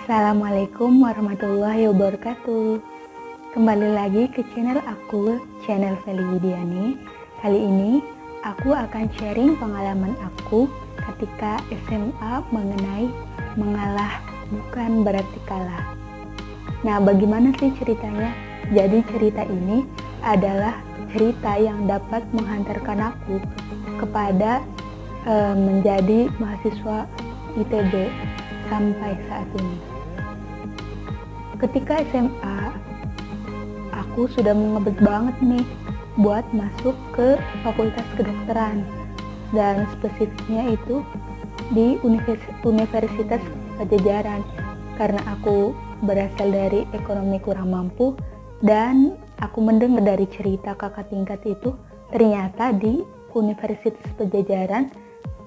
Assalamualaikum warahmatullahi wabarakatuh. Kembali lagi ke channel aku, channel Feli Widiani. Kali ini aku akan sharing pengalaman aku ketika SMA mengenai mengalah bukan berarti kalah. Nah, bagaimana sih ceritanya? Jadi cerita ini adalah cerita yang dapat menghantarkan aku kepada menjadi mahasiswa ITB sampai saat ini. Ketika SMA, aku sudah mengebet banget nih buat masuk ke Fakultas Kedokteran, dan spesifiknya itu di Universitas Pajajaran, karena aku berasal dari ekonomi kurang mampu dan aku mendengar dari cerita kakak tingkat itu ternyata di Universitas Pajajaran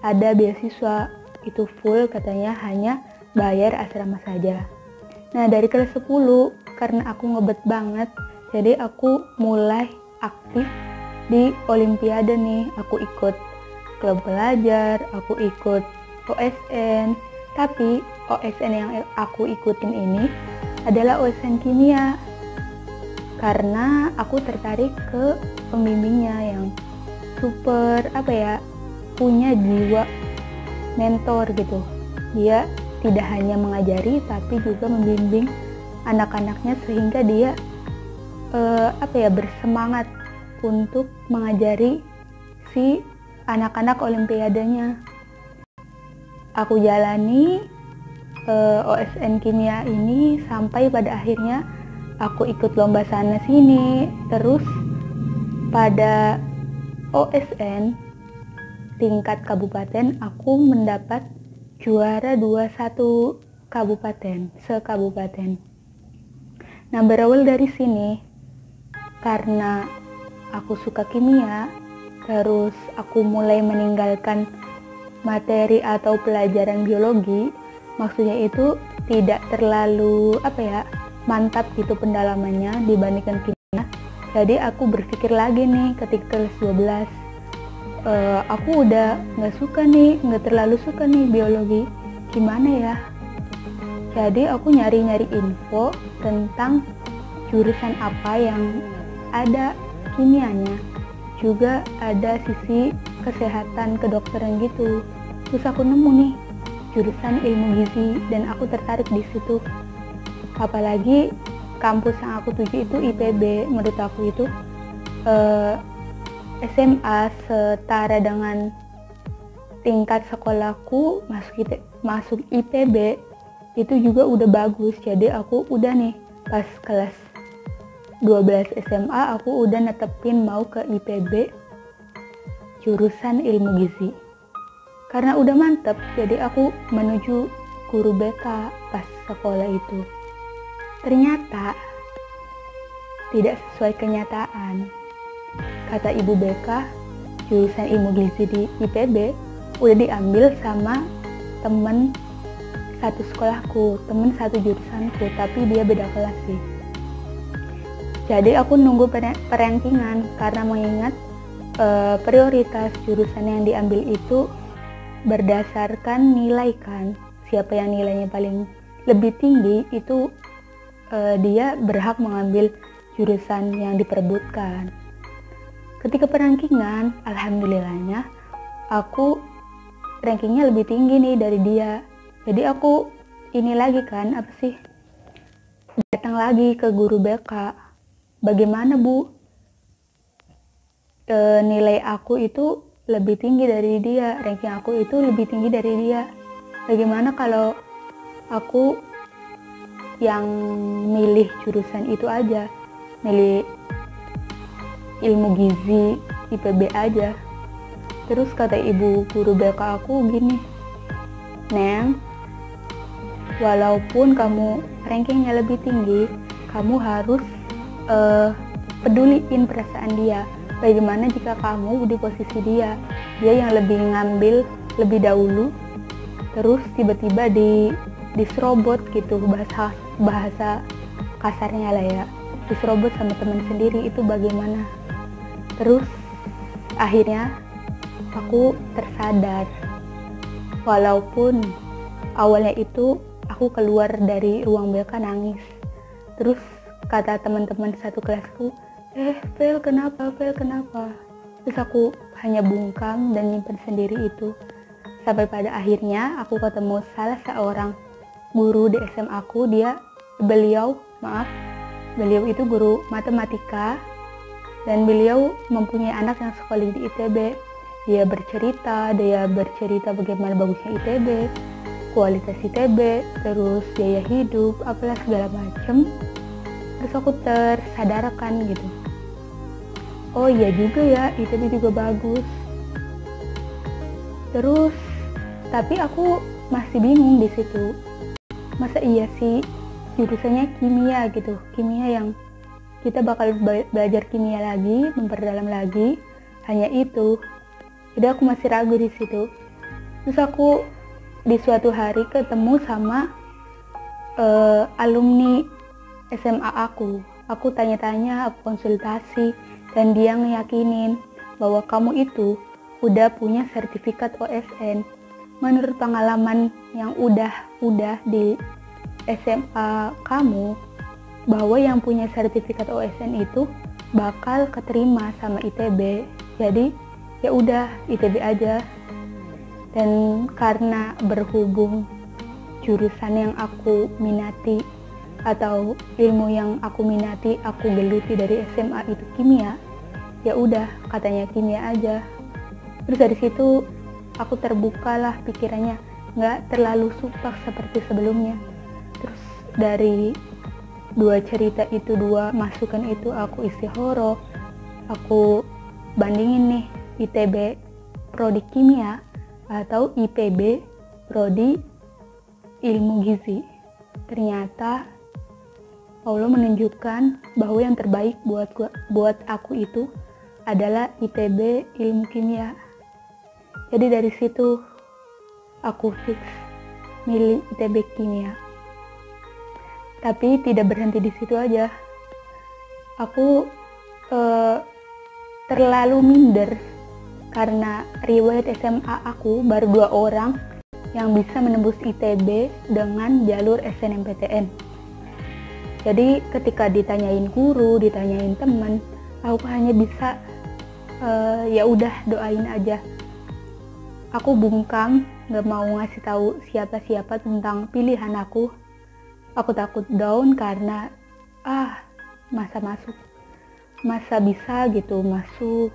ada beasiswa itu full, katanya hanya bayar asrama saja. Nah, dari kelas 10 karena aku ngebet banget, jadi aku mulai aktif di olimpiade nih. Aku ikut klub pelajar, aku ikut OSN, tapi OSN yang aku ikutin ini adalah OSN kimia karena aku tertarik ke pembimbingnya yang super punya jiwa mentor gitu. Dia tidak hanya mengajari tapi juga membimbing anak-anaknya sehingga dia bersemangat untuk mengajari si anak-anak olimpiadenya. Aku jalani OSN kimia ini sampai pada akhirnya aku ikut lomba sana sini. Terus pada OSN tingkat kabupaten aku mendapat juara 21 sekabupaten. Nah, berawal dari sini karena aku suka kimia, terus aku mulai meninggalkan materi atau pelajaran biologi. Maksudnya itu tidak terlalu mantap gitu pendalamannya dibandingkan kimia. Jadi aku berpikir lagi nih ketika kelas 12, aku udah nggak terlalu suka nih biologi, gimana ya? Jadi aku nyari-nyari info tentang jurusan apa yang ada kimianya, juga ada sisi kesehatan kedokteran gitu. Terus aku nemu nih jurusan ilmu gizi dan aku tertarik di situ. Apalagi kampus yang aku tuju itu IPB. Menurut aku itu SMA setara dengan tingkat sekolahku masuk IPB itu juga udah bagus. Jadi aku udah nih pas kelas 12 SMA aku udah netepin mau ke IPB jurusan ilmu gizi. Karena udah mantep, jadi aku menuju guru BK pas sekolah itu. Ternyata tidak sesuai kenyataan. Kata ibu BK, jurusan ilmu gizi di IPB udah diambil sama temen satu sekolahku, temen satu jurusanku, tapi dia beda kelas sih. Jadi aku nunggu perankingan karena mengingat prioritas jurusan yang diambil itu berdasarkan nilai kan. Siapa yang nilainya paling lebih tinggi itu dia berhak mengambil jurusan yang diperebutkan. Ketika perankingan, alhamdulillahnya aku rankingnya lebih tinggi nih dari dia. Jadi aku datang lagi ke guru BK. Bagaimana Bu? Nilai aku itu lebih tinggi dari dia, ranking aku itu lebih tinggi dari dia. Bagaimana kalau aku yang milih jurusan itu aja, milih ilmu gizi IPB aja? Terus kata ibu guru BK aku gini, Neng, walaupun kamu rankingnya lebih tinggi, kamu harus peduliin perasaan dia. Bagaimana jika kamu di posisi dia yang lebih ngambil lebih dahulu, terus tiba-tiba diserobot gitu, bahasa kasarnya lah ya, diserobot sama teman sendiri, itu bagaimana? Terus akhirnya aku tersadar, walaupun awalnya itu aku keluar dari ruang BK nangis. Terus kata teman-teman satu kelasku, Vel kenapa, Vel kenapa? Terus aku hanya bungkam dan nyimpen sendiri itu. Sampai pada akhirnya aku ketemu salah seorang guru di SMA aku. Beliau itu guru matematika, dan beliau mempunyai anak yang sekolah di ITB. Dia bercerita bagaimana bagusnya ITB, kualitas ITB, terus biaya hidup, apalah segala macem. Terus aku tersadarkan gitu. Oh iya juga ya, ITB juga bagus. Terus, tapi aku masih bingung di situ. Masa iya sih jurusannya kimia gitu, kimia yang kita bakal belajar kimia lagi, memperdalam lagi, hanya itu. Jadi aku masih ragu di situ. Terus aku di suatu hari ketemu sama alumni SMA aku. Aku tanya-tanya, aku konsultasi, dan dia ngeyakinin bahwa kamu itu udah punya sertifikat OSN. Menurut pengalaman yang udah di SMA kamu, bahwa yang punya sertifikat OSN itu bakal keterima sama ITB. Jadi ya udah ITB aja. Dan karena berhubung jurusan yang aku minati atau ilmu yang aku minati, aku geluti dari SMA itu kimia, ya udah katanya kimia aja. Terus dari situ aku terbukalah pikirannya, nggak terlalu supak seperti sebelumnya. Terus dari dua masukan itu aku istihoro, aku bandingin nih ITB prodi kimia atau IPB prodi ilmu gizi. Ternyata Allah menunjukkan bahwa yang terbaik buat aku itu adalah ITB ilmu kimia. Jadi dari situ aku fix milih ITB kimia. Tapi tidak berhenti di situ aja. Aku terlalu minder karena riwayat SMA aku baru 2 orang yang bisa menembus ITB dengan jalur SNMPTN. Jadi ketika ditanyain guru, ditanyain teman, aku hanya bisa ya udah doain aja. Aku bungkam, gak mau ngasih tahu siapa-siapa tentang pilihan aku. Aku takut down karena masa bisa gitu masuk.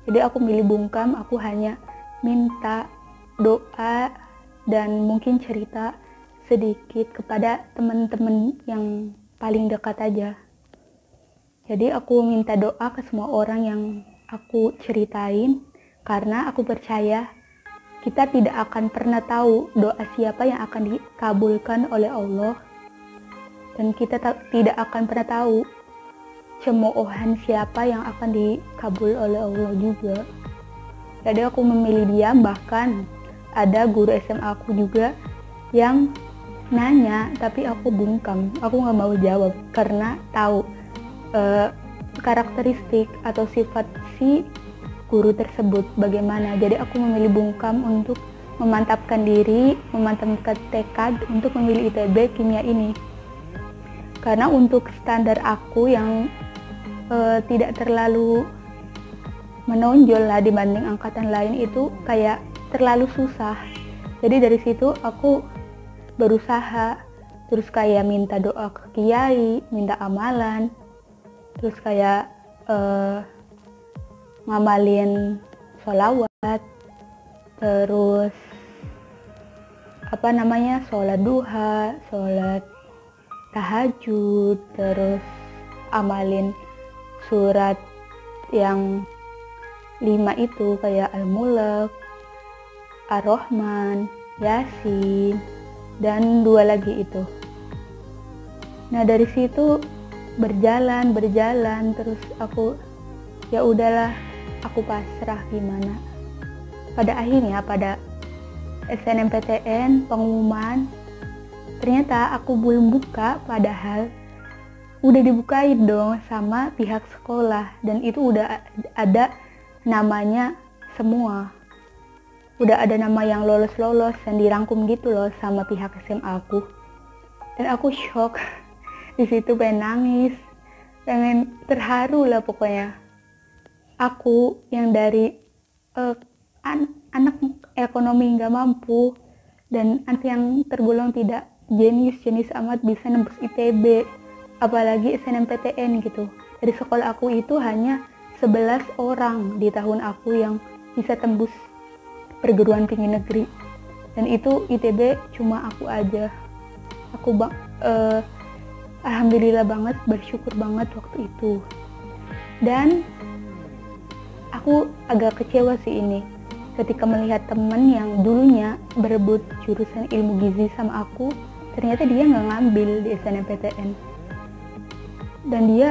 Jadi aku milih bungkam, aku hanya minta doa dan mungkin cerita sedikit kepada teman-teman yang paling dekat aja. Jadi aku minta doa ke semua orang yang aku ceritain, karena aku percaya kita tidak akan pernah tahu doa siapa yang akan dikabulkan oleh Allah, dan kita tidak akan pernah tahu cemoohan siapa yang akan dikabul oleh Allah juga. Jadi aku memilih diam. Bahkan ada guru SMA aku juga yang nanya, tapi aku bungkam, aku nggak mau jawab karena tahu karakteristik atau sifat si guru tersebut bagaimana. Jadi aku memilih bungkam untuk memantapkan diri, memantapkan tekad untuk memilih ITB kimia ini. Karena untuk standar aku yang tidak terlalu menonjol lah dibanding angkatan lain, itu kayak terlalu susah. Jadi dari situ aku berusaha, terus kayak minta doa ke kiai, minta amalan, terus kayak ngamalin sholawat, terus sholat duha, sholat tahajud, terus amalin surat yang 5 itu kayak Al-Mulk, Ar-Rahman, Yasin, dan 2 lagi itu. Nah dari situ berjalan terus aku ya udahlah, aku pasrah gimana. Pada akhirnya pada SNMPTN pengumuman, ternyata aku belum buka, padahal udah dibukain dong sama pihak sekolah, dan itu udah ada namanya semua. udah ada nama yang lolos-lolos dan dirangkum gitu loh sama pihak SMA aku. Dan aku shock. Di situ pengen nangis, pengen terharu lah pokoknya. Aku yang dari anak ekonomi nggak mampu dan yang tergolong tidak jenius amat bisa nembus ITB, apalagi SNMPTN gitu. Dari sekolah aku itu hanya 11 orang di tahun aku yang bisa tembus perguruan tinggi negeri, dan itu ITB cuma aku aja. Aku alhamdulillah banget, bersyukur banget waktu itu. Dan aku agak kecewa sih ini ketika melihat temen yang dulunya berebut jurusan ilmu gizi sama aku, ternyata dia nggak ngambil di SNMPTN dan dia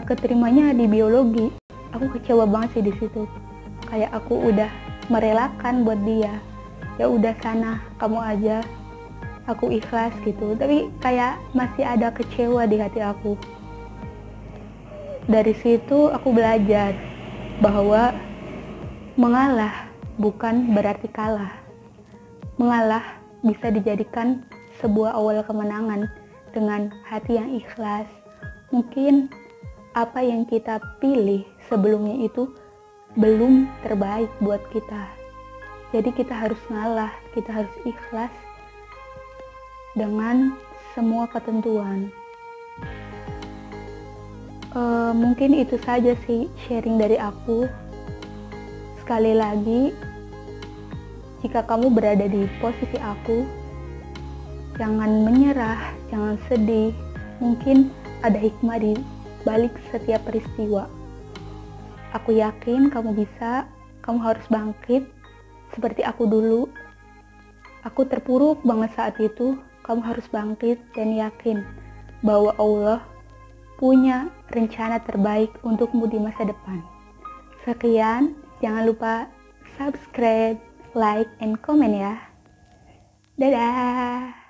keterimanya di biologi. Aku kecewa banget sih di situ. Kayak aku udah merelakan buat dia, ya udah sana kamu aja, aku ikhlas gitu. Tapi kayak masih ada kecewa di hati aku. Dari situ aku belajar bahwa mengalah bukan berarti kalah. Mengalah bisa dijadikan sebuah awal kemenangan dengan hati yang ikhlas. Mungkin apa yang kita pilih sebelumnya itu belum terbaik buat kita. Jadi kita harus ngalah, kita harus ikhlas dengan semua ketentuan. Mungkin itu saja sih sharing dari aku. Sekali lagi, jika kamu berada di posisi aku, jangan menyerah, jangan sedih. Mungkin ada hikmah di balik setiap peristiwa. Aku yakin kamu bisa, kamu harus bangkit seperti aku dulu. Aku terpuruk banget saat itu. Kamu harus bangkit dan yakin bahwa Allah punya rencana terbaik untukmu di masa depan. Sekian, jangan lupa subscribe, like, and comment ya. Dadah!